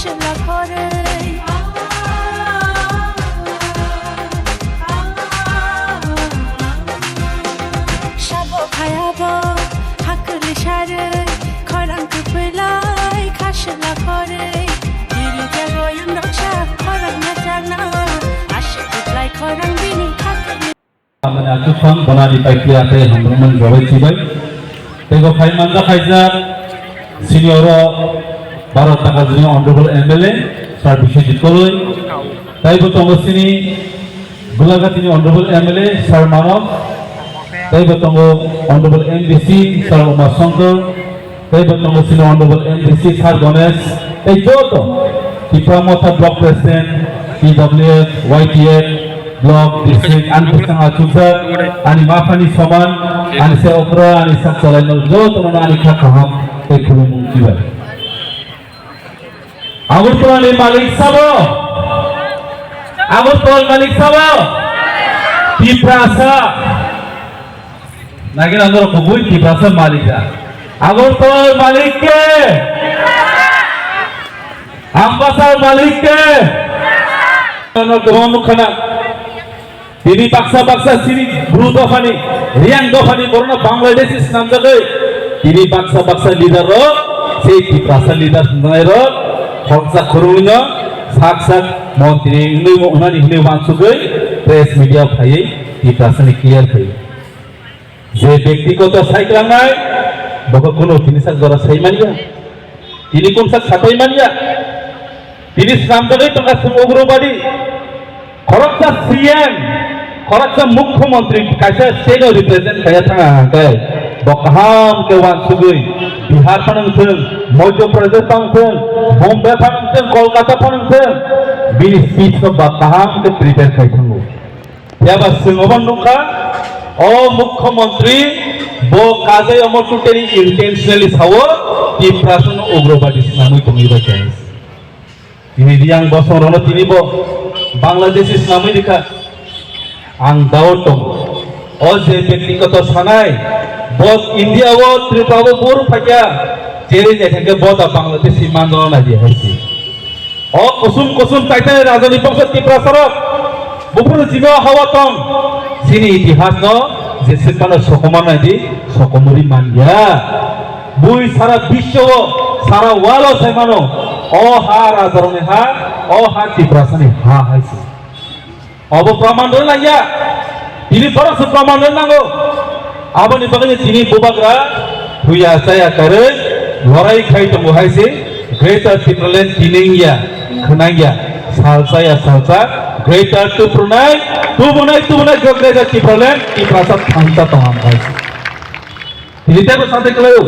খাসলা করে সাব খায়াব হাকলি সারে খরাং কুপলাই খাসলা করে দিরি যাবো আমরা খরাং না জানা আসে কুপলাই খরাং বিনি খাকলি amana tufan bonani paikliate hamroman jawai sibai tego khaimanda khaija senior 12 টাকা জন্য honourable MLA sir Biswajit Kalai তাইবো তঙ্গসিনি বুলাগাতিনি অনারেবল এমএলএ স্যার মানব তাইবো তঙ্গ honourable MDC sir Uma Shankar তাইবো তঙ্গসিনি অনারেবল এমডিসি স্যার গণেশ এই যত টিপামতা block president PWF YTF blok distrik anpusang acusa ani mafani soman ani se opera ani sak soleno jo tono ani khakaham ei khulum jibai agurtolani malik sabo agurtol malik sabo tiprasa nagin andor kubui tiprasa malika agurtol malik ke ambasar malik ke no gomu khana তিনি বাক্সা বাক্সা সিরি Bru দফানি Reang দফানি বরনা Bangladesh ইসলাম জাগে তিনি Baksa Baksa leader র সেই Tiprasa leader নাই র খরচা খরুইনা সাকসাক মন্ত্রী ইনুই ওনানি হিলে মানসুগৈ প্রেস মিডিয়া ফাই টিপ্রাসানি ক্লিয়ার ফাই যে ব্যক্তিগত সাইক্লাং নাই বকা কোনো তিনিসাক জরা সাইমানিয়া তিনি কোন সাক সাতাই মানিয়া তিনি ইসলাম জাগে টঙ্কা সমগ্রবাদী খরচা সিএম খরচা মুখ্যমন্ত্রী কাছে সেনো রিপ্রেজেন্ট কায়া থাকা হাঙ্কাই বকাহাম কে ওয়ানসুগৈ বিহার ফানংথों মধ্যপ্রদেশ ফানংथों বোম্বে ফানংथों কলকাতা ফানংथों বিনি স্পিচ ক বকাহাম কে প্রিপেয়ার খাইथांगौ याबा सिंगबन नुखा ओ मुख्यमंत्री बो काजे अमरटुटेनि इंटेंशनली सावो टिप्रासन उग्रवादी नामै तंगिबा choice ini yang bosorono tini bo Bangladesh Islami dikha ang daotong o je ব্যক্তিগত sanai bot India wo Tripura bor phakya jeri jethake bot Bangladesh mandona na je hoisi o kusum taita rajani bangsa Tripura sarok bupur jino hawatong sini itihas no je sekano sokomana di sokomuri manja bui sara bisho sara walo semano o ha razarone ha o ha Tripurasani ha haisi obo praman dona ya ini boro se praman dona go aboni bagani tini bubagra huya saya kare lorai khai tongo haisi greater Tripureland tiningya khnangya salsa greater tubunai greater Tripureland Tripurasa thangsa tongam haisi ini tebo sate kelayo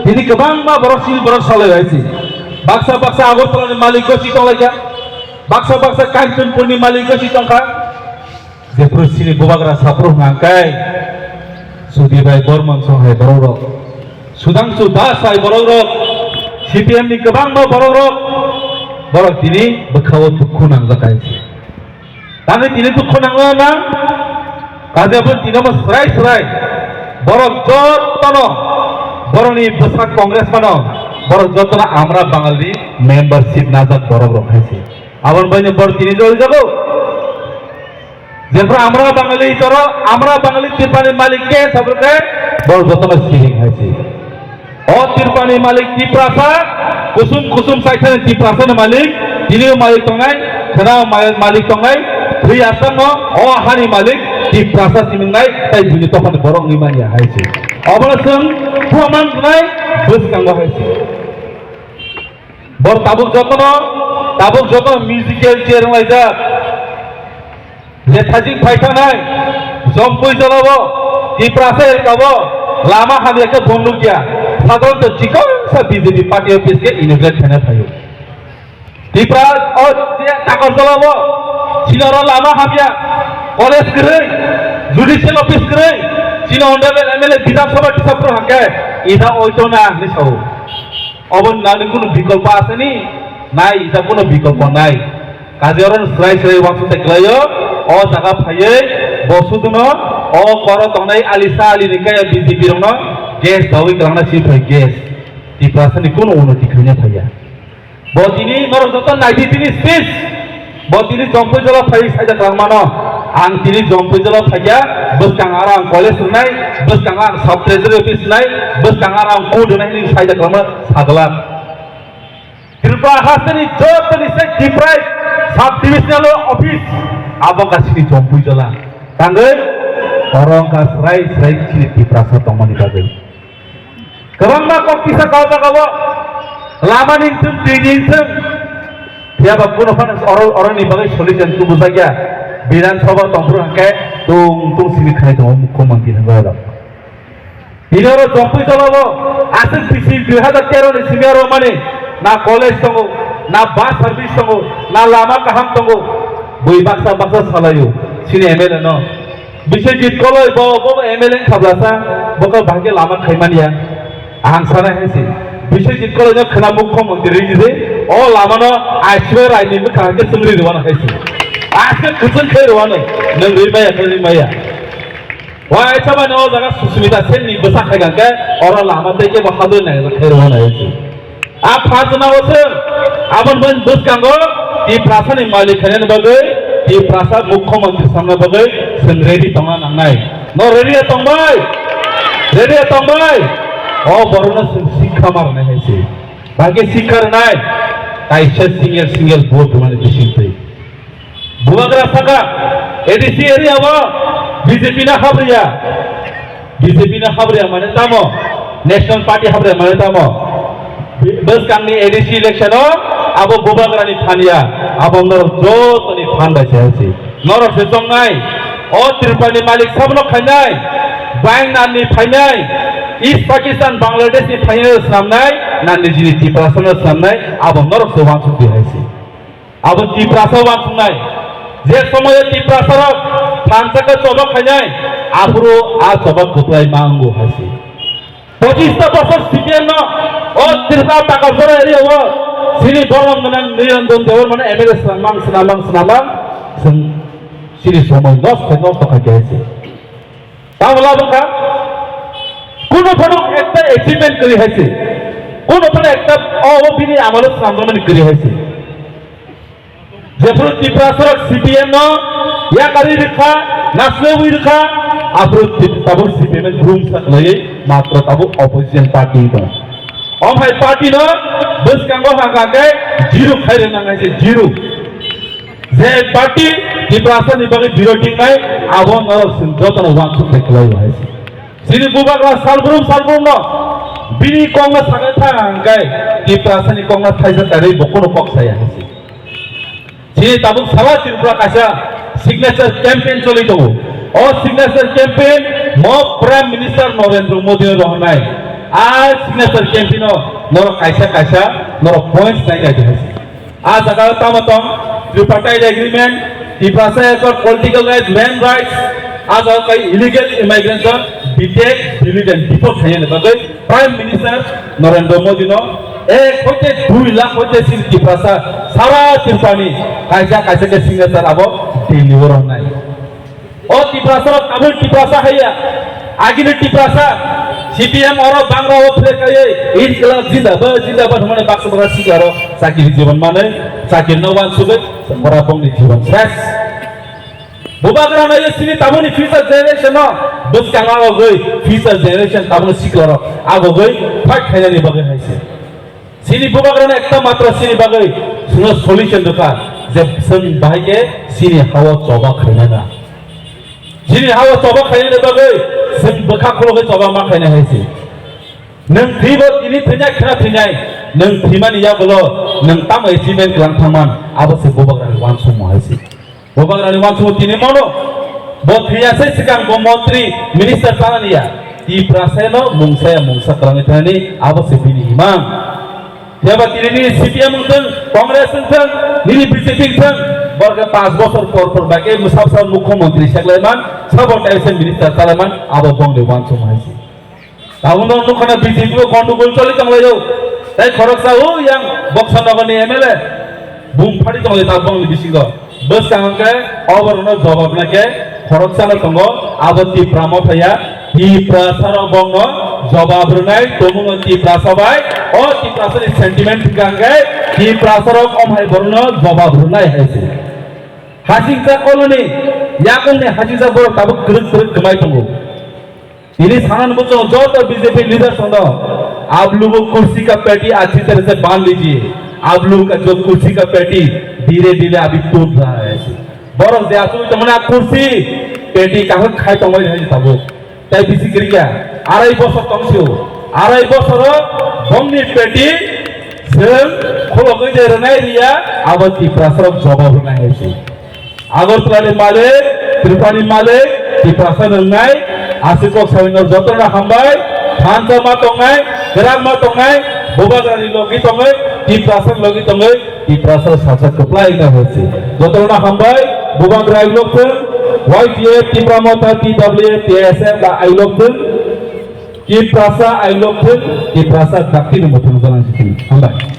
ini kebang ma boro salai haisi baksa agortolani maliko sitong laja baksa kanchanpurni maliko sitong kha jepro sini bubagra sapro ngangkai sudibai borman songhai borok sudangsu dasai borok CPM ni kebang ma borok tini bekhawo dukhu nangjakai tani tini dukhu nanglana kajapun tinama serai borok jotono boroni besak kongres mano বড় যতনা আমরা বাঙালি membership নাজাত বড় রখাইছি আবার বাইনে বড় তিনি জল যাব যেপর আমরা বাঙালি তিরপানি মালিক কে সবরকে বড় যতনা সিলিং হইছে ও তিরপানি মালিক টিপ্রাসা কুসুম সাইথানে টিপ্রাসানে মালিক তিনিও মালিক তঙ্গাই খেনা মালিক তঙ্গাই দুই আসাম ও হানি মালিক টিপ্রাসা সিমিংনাই তাই দুনি তখন বড় নিমানিয়া হইছে অবলসং প্রমাণ নাই বসকাঙ্গ হইছে bor tabuk joto musical chair laija lethaji phaita nai jompui jalabo Tripurasa elkabo lama hamyake bondukia sadon to chikon sa BJP party office ke inaugurate khane phayo Tripura o je takor jalabo sinoro lama hamya college gre judicial office gre sino honorable MLA Bidhan Sabha tisapro hake ida oito na ni sau অবন নানি কোনো বিকল্প আছে নি নাই এটা কোনো বিকল্প নাই কাজেরন স্রাই ওয়াসতে গলায় ও জায়গা ফাইয়ে বসুদন ও কর তনাই আলিসা আলি নিকায় বিজেপি রন গ্যাস দাওই গ্রানা সি ফাই গ্যাস Tripurasani কোনো উন্নতি খাইনা ফাইয়া Botini norok joto 93 speech. Botini jompu jala thai saja kalmano. Ang tini jompu jala thaya buskang arang college nai, buskang arang sub treasury office nai, buskang arang kud nai ni saja kalma sagala. Tripura hasani joto ni se Tripura sub divisional office abang kasih jompu jala. Tanggal orang kasrai kiri Tripura sotongmani bagai. Kerana kau kisah kau tak kau lama ningsem ningsem tiap pun orang ni bagai solution tu bukan bidan sabah tampur angkai tung sini khai tu muka mandi negara. Ini orang jompu jala bo asal visi 2013 ni sini orang mana na college tunggu, na bus service tunggu, na lama kaham tunggu, bui baksa salayu sini MLA no. Bisa jit kalau bawa MLA kablasa, bukan bahagia lama kaimania. Ang sana hesi bisa jit kalau nya kena muka mandi je oh lama no asyur ini muka ke sendiri ruana hesi asyur kucing ke ruana negeri maya wah coba no jaga susmita sen ni besar kayak ke orang lama teke bahadur nih ke ruana hesi apa tu na wasem aban ban bus kanggo di prasa ni malik kalian bagai di prasa muka mandi sana bagai sendiri tangan angai no ready atau mai oh baru শিক্ষা মারনে হয়েছে বাকি শিক্ষার নাই তাই সে single vote মানে দিশিতে বুবাগরা থাকা ADC area বা BJP না খাবরিয়া মানে তামো ন্যাশনাল পার্টি খাবরিয়া মানে তামো বস কাংনি এডিসি ইলেকশন আবো বুবাগরানি থানিয়া আবো নর যতনি থান বাইছে আছে নর সেজং নাই ও ত্রিপুরানি মালিক সবনো খাইনাই বাইং নানি ফাইনাই East Pakistan Bangladesh ni final samnai nanti jini Tripura samnai abang norok sewan suci haisi abang Tripura sewan samnai je semuanya Tripura serap tanpa coba kanyai apro coba kutuai manggu haisi 25 বছর CPM no oh Tripura takal sore area wa sini bolong menang Niranjan Dewar mana MLA senamang sini semua nos tak haisi tahu lah bukan কোনো photo একটা achievement করি হয়েছে কোনো photo একটা অবিনি আমল সামনে করি হয়েছে যেপুর ত্রিপুরা সরক সিপিএম ন ইয়া কারি রেখা নাসলে উই রেখা আপর তাবু সিপিএম এর গ্রুপ সাকলাই মাত্র তাবু অপোজিশন পার্টি ন অমহাই পার্টি ন বস কাঙ্গো হাগাকে জিরো খাইরে নাঙাইছে জিরো যে পার্টি ত্রিপুরা সরক নিবাগে জিরো টিং নাই আবন নর যতন ওয়ানসু দেখলাই হয়েছে sini bubagra salbrum no bini konga sagata angkai di prasani konga thaisa tare bokono kok saya hasi sini tabuk sawa Tripura kaisa signature campaign choli to o signature campaign mo prime minister Narendra Modi rohnai a signature campaign nor kaisa nor points nai ga hasi a jaga tamatong tripartite agreement di prasa ekor political rights land rights आज कई illegal immigration detect delete and deport है ने बगै prime minister Narendra Modi नो एक होते 2 लाख होते सिन Tripura सारा त्रिपुरानी कायजा के सिग्नेचर अब डेलिवर होनाय ओ Tripura काबुल Tripura हैया आगिने Tripura सीपीएम और बांग्ला ओ फ्ले कये इनकलाब जिंदाबाद हमने बाक्सबरा सिगारो साकिर जीवन माने साकिर नवान सुगे मरा बंगनि जीवन fresh bubagra na sini tabuni future generation no bus kanga goi future generation tabuni siklaro ago goi fight khaina ni bagai haise sini bubagra na ekta matra sini bagai suno solution doka je sun bahike sini hawa choba khaina na sini hawa choba khaina ni bagai sun bakha kholo goi choba ma khaina haise nang thibo tini thina khana thinai nang thimani ya bolo nang tam achievement lang thaman abo se bubagra ni wan sumo haise bubagra ni wan sumo tini mono Botria saya sekarang Menteri Minister Tanania di Praseno mungsa kerana ini apa sebini imam. Tiap ini CPM mungkin Kongres mungkin ini BJP mungkin berke 5 বছর পর bagai musabsar Mukhyamantree Sheklaiman Transportation Minister Talaman apa bong dewan sumahisi. Tahun karena BJP gondogol চলে চলে যাও তাই খরচা ও yang Boxanagar ni MLA broom ফাটি চলে তা বং বিসিঙ্গ বস কাঙ্গে অবরণ জবাব নাকে খরচা তঙ্গ আবতি প্রামথয়া Tripura বঙ্গ জবাব রনাই তমুন Tripura সবাই ও Tripura সেন্টিমেন্ট গাঙ্গে কি প্রাসারক অমাই বর্ণ জবাব রুনাই হয়েছে হাসিংসা কলোনি ইয়াকনে হাসিংসা বড় তাবো গ্রুপ গ্রুপ কমাই দङ ini सानन बच्चों जो तो बीजेपी लीडर सुनो आप लोगों कुर्सी का पेटी अच्छी तरह से बांध लीजिए आप लोगों का जो कुर्सी का पेटी धीरे धीरे अभी टूट रहा है बरफ दे आसु तो मने कुर्सी पेटी का खाई तो मैं है तब তাই বিসি করিয়া আড়াই বছর তংসিও আড়াই বছর বংনি পেটি সেল খোলকই দে রনাই রিয়া আবতি প্রাসরক জবাব নাই হইছে আগরতলানি মালিক ত্রিপানি মালিক কি প্রাসন নাই आसिकक साविनर जतना हामबाय थानसामा तंगाय ग्रामा तंगाय बोबागारि लगी तंगाय टी प्रासन लगी तंगाय टी प्रासन सासा कपलाई ना होसे जतना हामबाय बोबाग्राय लोकथों YTF टी प्रामता TWF TSF ला आई लोकथों टी प्रासा आई लोकथों टी प्रासा दाक्तिनि मथन जानांसिगोन हामबाय